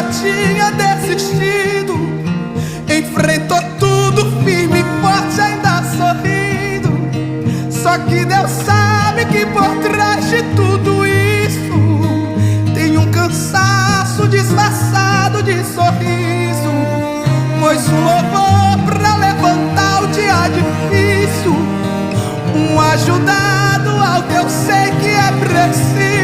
já tinha desistido, enfrentou tudo firme e forte, ainda sorrindo. Só que Deus sabe que por trás de tudo isso tem um cansaço disfarçado de sorriso. Pois um louvor pra levantar o dia difícil, um ajudado ao que eu sei que é preciso.